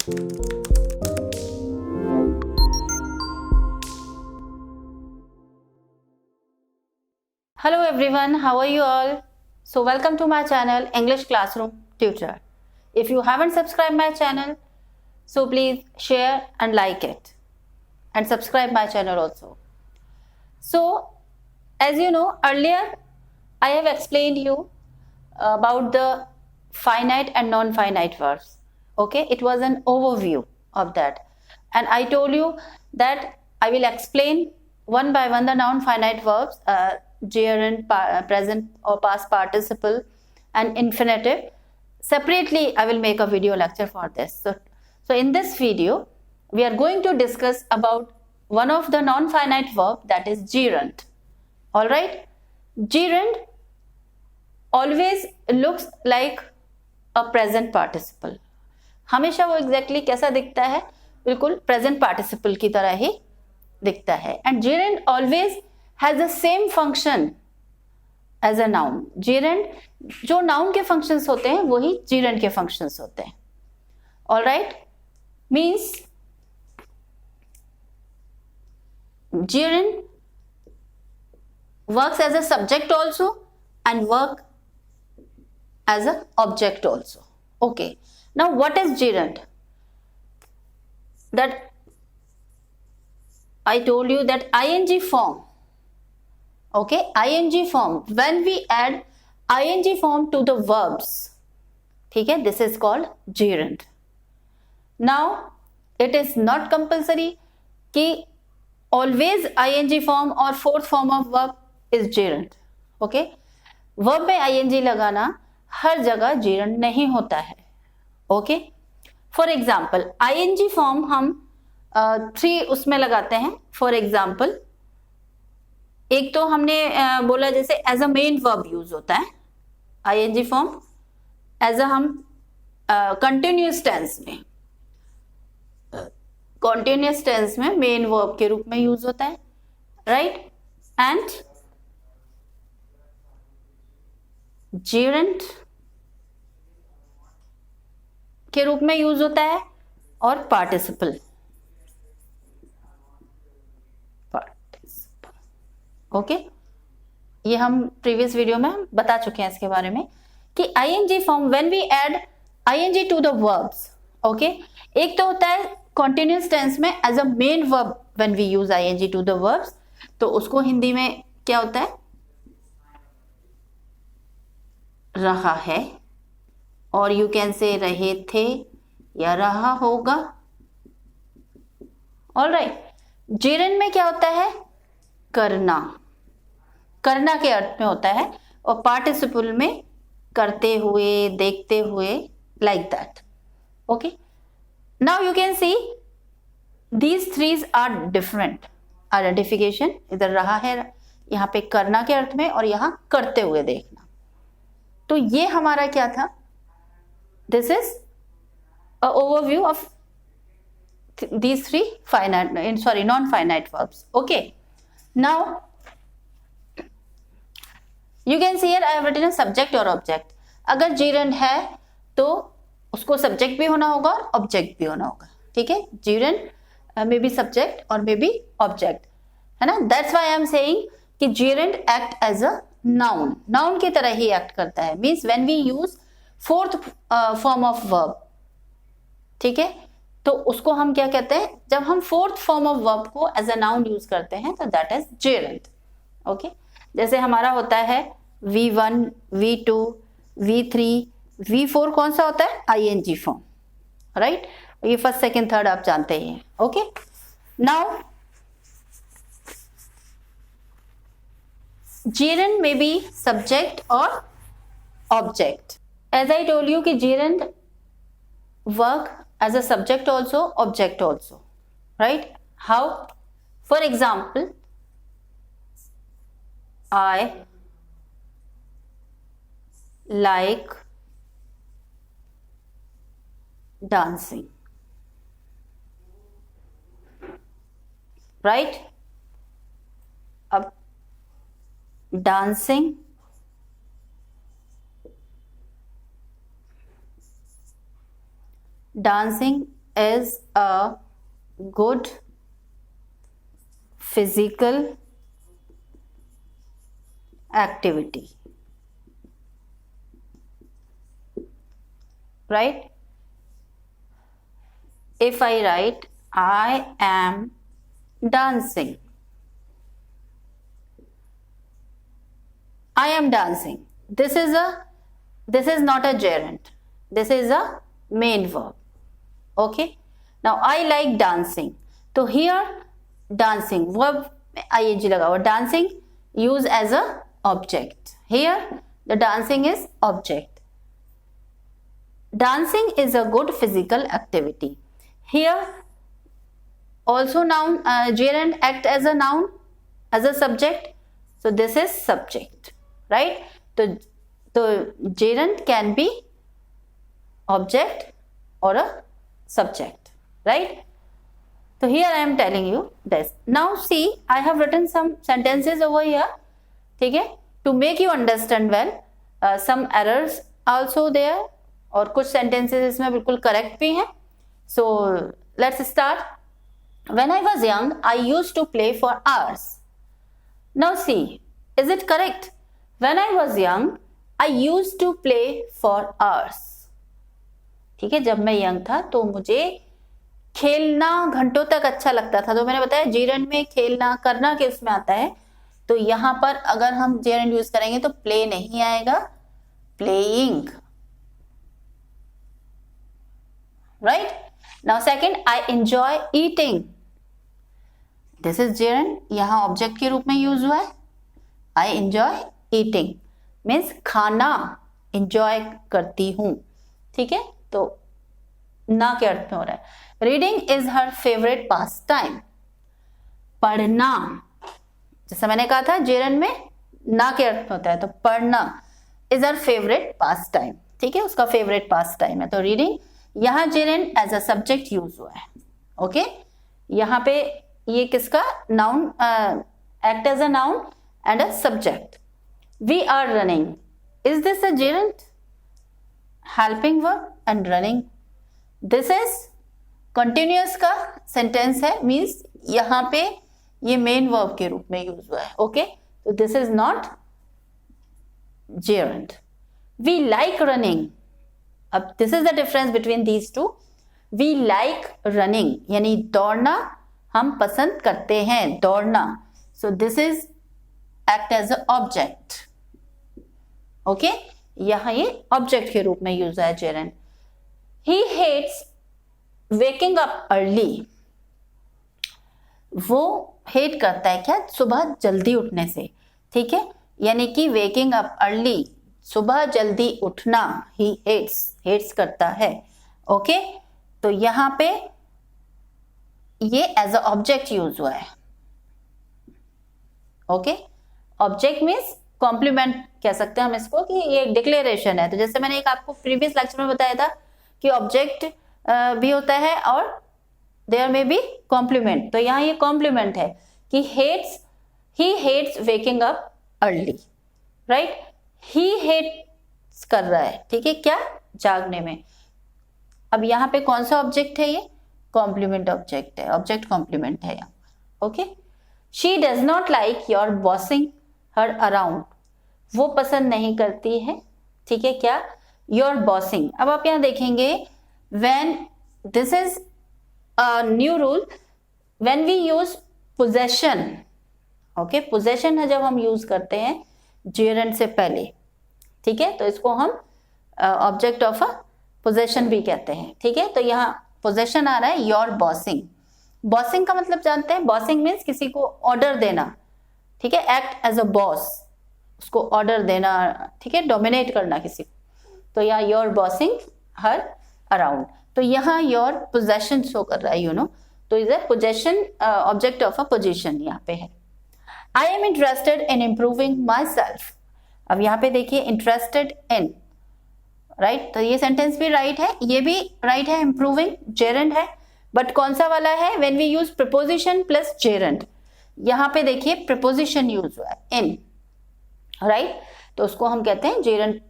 Hello everyone, how are you all? So welcome to my channel English Classroom Tutor. If you haven't subscribed my channel, so please share and like it and subscribe my channel also. So as you know, earlier I have explained you about the finite and non-finite verbs. Okay, it was an overview of that, and I told you that I will explain one by one the non-finite verbs, gerund, present or past participle, and infinitive. Separately, I will make a video lecture for this. So in this video, we are going to discuss about one of the non-finite verb, that is gerund. All right, gerund always looks like a present participle. हमेशा वो exactly कैसा दिखता है? बिल्कुल present participle की तरह ही दिखता है. And gerund always has the same function as a noun. gerund जो noun के functions होते हैं वही gerund के functions होते हैं. All right, means gerund works as a subject also and work as an object also. Okay, now what is gerund? That I told you that ing form. Okay, ing form, when we add ing form to the verbs, ठीक है, this is called gerund. Now it is not compulsory कि always ing form or fourth form of verb is gerund. Okay, verb में ing लगाना हर जगह gerund नहीं होता है. Okay, for example ing form हम 3 उसमें लगाते हैं. फॉर एग्जाम्पल एक तो हमने बोला जैसे as a main verb use होता है ing फॉर्म, एज अ हम कंटिन्यूअस टेंस में मेन वर्ब के रूप में यूज होता है, राइट. एंड gerund के रूप में यूज होता है और पार्टिसिपल. ओके, ये हम प्रीवियस वीडियो में बता चुके हैं इसके बारे में कि ing form when we add ing to the verbs. Okay, एक तो होता है कॉन्टिन्यूअस टेंस में as a main verb when we use ing to the verbs, तो उसको हिंदी में क्या होता है? रहा है, और यू कैन से रहे थे या रहा होगा. ऑलराइट, gerund में क्या होता है? करना के अर्थ में होता है, और पार्टिसिपल में करते हुए, देखते हुए, like that. Okay, now you can see these threes are different identification. इधर रहा है यहाँ पे करना के अर्थ में, और यहाँ करते हुए देखना. तो ये हमारा क्या था? This is an overview of these 3 non-finite verbs. Okay, now you can see here I have written a subject or object. अगर gerund है तो उसको subject भी होना होगा और object भी होना होगा. ठीक है, gerund may be subject or may be object, है ना. That's why I am saying कि gerund act as a noun की तरह ही act करता है. Means when we use fourth form of verb, ठीक है, तो उसको हम क्या कहते हैं? जब हम फोर्थ फॉर्म ऑफ वर्ब को एज अ नाउन यूज करते हैं तो दैट इज gerund. ओके, जैसे हमारा होता है V1, V2, V3, V4 कौन सा होता है? ing form, right. ये फर्स्ट, सेकेंड, थर्ड आप जानते ही हैं. Okay, now gerund may be subject or object. As I told you कि gerund work as a subject also, object also, right? How? For example, I like dancing, right? अब dancing is a good physical activity. Right? If I write I am dancing, I am dancing. This is not a gerund. This is a main verb. Okay. Now I like dancing. So here dancing verb ing लगा हुआ. Dancing used as a object. Here the dancing is object. Dancing is a good physical activity. Here also noun, gerund act as a noun, as a subject. So this is subject, right? So gerund can be object or a subject, right? So here I am telling you this. Now see, I have written some sentences over here, ठीक है, to make you understand well. Some errors also there, और कुछ sentences इसमें बिल्कुल correct भी हैं. So let's start. When I was young, I used to play for hours. Now see, is it correct? When I was young, I used to play for hours. ठीक है, जब मैं यंग था तो मुझे खेलना घंटों तक अच्छा लगता था. तो मैंने बताया जीरन में खेलना करना किस में आता है. तो यहां पर अगर हम जीरन यूज करेंगे तो प्ले नहीं आएगा, playing. Right. Now second, I enjoy eating. This is gerund, यहां ऑब्जेक्ट के रूप में यूज हुआ है. आई एंजॉय ईटिंग मीन्स खाना एंजॉय करती हूं. ठीक है, तो ना के अर्थ में हो रहा है. Reading is her favourite pass time. पढ़ना, जैसा मैंने कहा था जेरन में ना के अर्थ में होता है, तो पढ़ना is her favourite pass time. ठीक है, उसका फेवरेट पास टाइम है. तो रीडिंग यहां gerund as a subject use हुआ है. ओके, यहां पे ये किसका noun, act as a noun and a subject. We are running, is this a gerund? Helping verb and running. This is continuous का सेंटेंस है, मीन्स यहां पे ये मेन वर्ब के रूप में यूज हुआ है. ओके, तो this is not gerund. We like running. अब this is the difference between these two. We like running यानी दौड़ना हम पसंद करते हैं, दौड़ना. So this is act as a object. Okay, यहां ये ऑब्जेक्ट के रूप में यूज है gerund. He hates waking up early. वो हेट करता है क्या, सुबह जल्दी उठने से. ठीक है, यानी कि वेकिंग अप अर्ली, सुबह जल्दी उठना. ही हेट्स करता है. ओके, तो यहां पे ये एज अ ऑब्जेक्ट यूज हुआ है. ओके, ऑब्जेक्ट मीन्स कॉम्प्लीमेंट कह सकते हैं हम इसको, कि ये एक डिक्लेरेशन है. तो जैसे मैंने एक आपको प्रीवियस लेक्चर में बताया था कि ऑब्जेक्ट भी होता है और देयर में भी कॉम्प्लीमेंट. तो यहाँ ये कॉम्प्लीमेंट है कि he hates waking up early. Right, he hates कर रहा है. ठीक है, क्या, जागने में. अब यहाँ पे कौन सा ऑब्जेक्ट है, ये कॉम्प्लीमेंट ऑब्जेक्ट है, ऑब्जेक्ट कॉम्प्लीमेंट है यहाँ. Okay, she does not like your bossing her around. वो पसंद नहीं करती है. ठीक है, क्या, योर बॉसिंग. अब आप यहाँ देखेंगे, when this is a new rule, when we use possession. Okay, possession है जब हम यूज करते हैं जेरंड से पहले. ठीक है, तो इसको हम ऑब्जेक्ट ऑफ अ पोजेशन भी कहते हैं. ठीक है, तो यहाँ पोजेशन आ रहा है योर बॉसिंग. बॉसिंग का मतलब जानते हैं, बॉसिंग मीन्स किसी को ऑर्डर देना. ठीक है, एक्ट एज अ बॉस, उसको ऑर्डर देना. ठीक है, डोमिनेट करना किसी को. तो यहाँ योर बॉसिंग हर अराउंड. तो यहाँ योर पोजेशन शो कर रहा है, यू नो. तो is a possession, object of a position यहाँ पे है. I am interested in improving my self. अब यहाँ पे देखिए इंटरेस्टेड इन. राइट, तो ये सेंटेंस भी राइट है, ये भी राइट है. इम्प्रूविंग जेरंड है, बट कौन सा वाला है, when we use preposition plus gerund. यहाँ पे देखिए प्रीपोजिशन यूज हुआ है, इन. राइट, तो उसको हम कहते हैं जेरंड.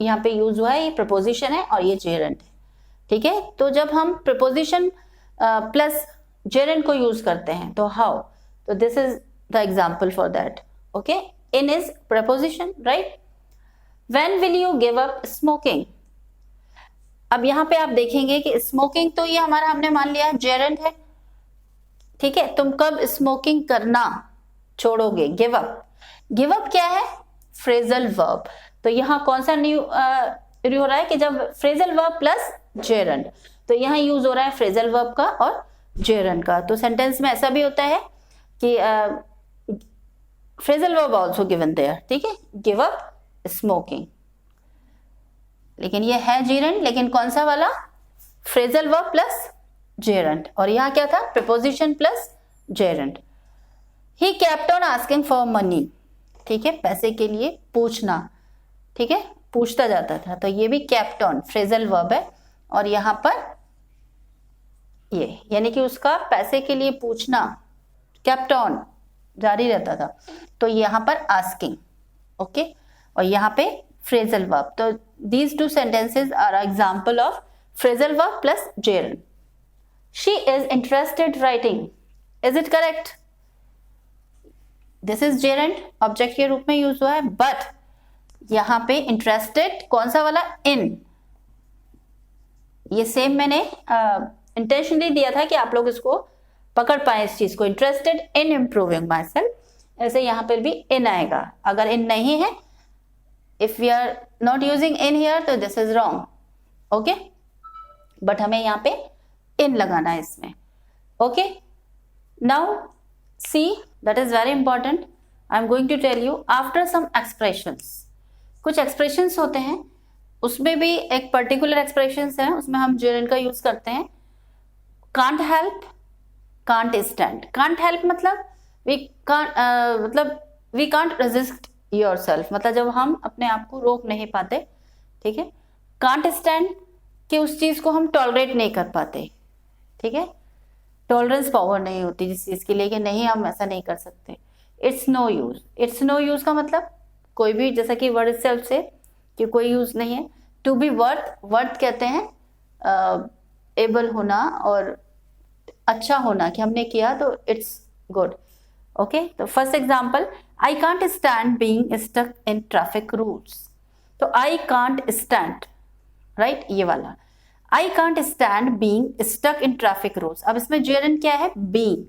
यहाँ पे यूज हुआ है, ये प्रीपोजिशन है और ये जेरंड है. ठीक है, तो जब हम प्रीपोजिशन प्लस जेरेंड को यूज करते हैं तो हाउ, तो this is the example for that. Okay, in is preposition, right. When will you give up smoking. अब यहाँ पे आप देखेंगे कि स्मोकिंग तो ये हमारा हमने मान लिया जेरेंड है, ठीक है. तुम कब स्मोकिंग करना छोड़ोगे, गिव अप. गिव अप क्या है, फ्रेजल वर्ब. तो यहाँ कौन सा न्यू हो रहा है कि जब फ्रेजल वर्ब प्लस जेरेंड, तो यहाँ यूज हो रहा है फ्रेजल वर्ब का और जेरेंड का. तो सेंटेंस में ऐसा भी होता है कि phrasal verb also given there, ठीक है, गिव अप स्मोकिंग. लेकिन ये है जेरेंड, लेकिन कौन सा वाला, फ्रेजल वर्ब प्लस जेरेंड. और यहाँ क्या था, preposition plus gerund. He kept on asking for money, ठीक है, पैसे के लिए पूछना, ठीक है, पूछता जाता था. तो ये भी केप्ट ऑन फ्रेजल वर्ब है. और यहाँ पर ये यानी कि उसका पैसे के लिए पूछना केप्ट ऑन जारी रहता था. तो यहाँ पर आस्किंग, ओके, और यहाँ पे फ्रेजल वर्ब. तो these two sentences are example of phrasal verb plus gerund. She is interested writing. Is it correct? This is gerund, object के रूप में यूज हुआ है. but यहाँ पे interested कौन सा वाला, in. ये सेम मैंने इंटेंशनली दिया था कि आप लोग इसको पकड़ पाए इस चीज को. Interested in improving my self, ऐसे यहाँ पर भी इन आएगा. अगर इन नहीं है, if we are not using in here, तो this is wrong. okay, but हमें यहाँ पे in लगाना है इसमें. okay, now see, that is very important. I am going to tell you after some expressions. कुछ expressions होते हैं, उसमें भी एक particular expressions है, उसमें हम gerund का यूज करते हैं. can't help, can't stand. can't help मतलब we can't resist yourself, मतलब जब हम अपने आप को रोक नहीं पाते, ठीक है. can't stand कि उस चीज को हम टॉलरेट नहीं कर पाते, ठीक है, टॉलरेंस पावर नहीं होती जिस चीज के लिए कि नहीं हम ऐसा नहीं कर सकते. It's no use. It's no use का मतलब कोई भी, जैसा कि वर्ड इटसेल्फ से कि कोई यूज नहीं है. टू बी वर्थ कहते हैं एबल होना और अच्छा होना, कि हमने किया तो इट्स गुड. ओके, तो first example, I can't stand being stuck in traffic rules. तो आई कांट स्टैंड, राइट, ये वाला I can't stand being stuck in traffic rules. अब इसमें जेरेंड क्या है, बीइंग.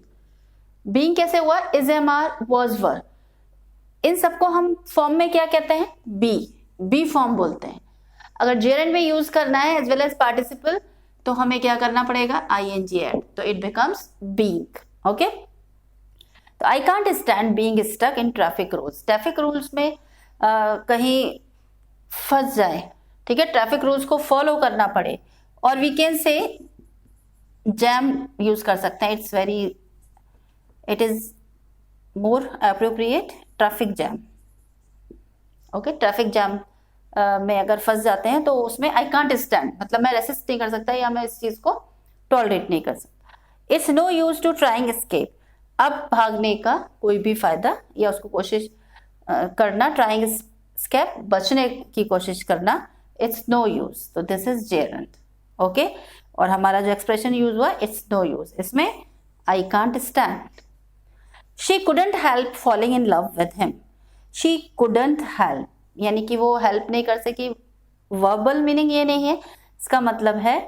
बीइंग कैसे हुआ, is am are was were. इन सबको हम फॉर्म में क्या कहते हैं, बी फॉर्म बोलते हैं. अगर जेरेंड में यूज करना है एज वेल एज पार्टिसिपल, तो हमें क्या करना पड़ेगा, ING ऐड, तो इट बिकम्स बीइंग. ओके, तो I can't stand being stuck in traffic rules. Traffic rules में कहीं फंस जाए, ठीक है, ट्रैफिक रूल्स को फॉलो करना पड़े, और we can say jam use कर सकते हैं. It is more appropriate, traffic jam. Okay, traffic jam में अगर फंस जाते हैं तो उसमें आई कांट स्टैंड मतलब मैं रेसिस्ट नहीं कर सकता या मैं इस चीज को टॉलरेट नहीं कर सकता. It's no use to trying escape. अब भागने का कोई भी फायदा या उसको कोशिश करना, ट्राइंग एस्केप बचने की कोशिश करना, इट्स नो यूज. तो दिस इज जेरेंड. ओके, और हमारा जो एक्सप्रेशन यूज हुआ इट्स नो यूज, इसमें आई can't stand. She couldn't help falling in love with him. She couldn't help यानी कि वो हेल्प नहीं कर सकी. वर्बल मीनिंग ये नहीं है, इसका मतलब है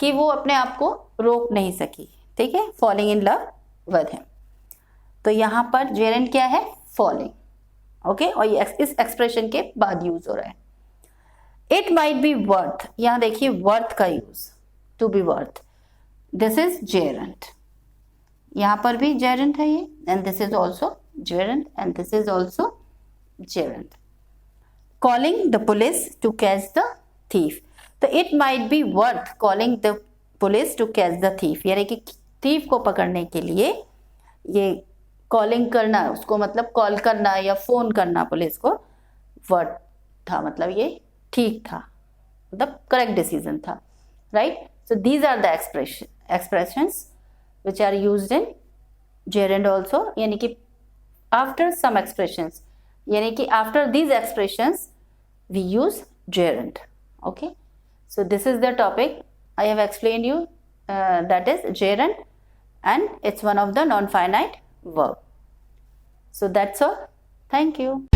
कि वो अपने आप को रोक नहीं सकी, ठीक है, falling in love with him. तो यहाँ पर जेरेंड क्या है, फॉलिंग. ओके, और ये इस एक्सप्रेशन के बाद यूज हो रहा है. इट माइट बी वर्थ, यहाँ देखिए वर्थ का use, to be worth, this is gerund. यहाँ पर भी जेरेंड है ये, and this is also gerund, and this is also gerund. Calling the police to catch the thief. तो it might be worth calling the police to catch the thief. यानी कि thief को पकड़ने के लिए ये calling करना, उसको मतलब कॉल करना या फोन करना पुलिस को, वर्थ था, मतलब ये ठीक था, मतलब करेक्ट डिसीजन था, right. So these are the expressions which are used in gerund also. यानी कि after some expressions, यानी कि after these expressions we use gerund. Okay, so this is the topic. I have explained you that is gerund, and it's one of the non-finite verb. So that's all. Thank you.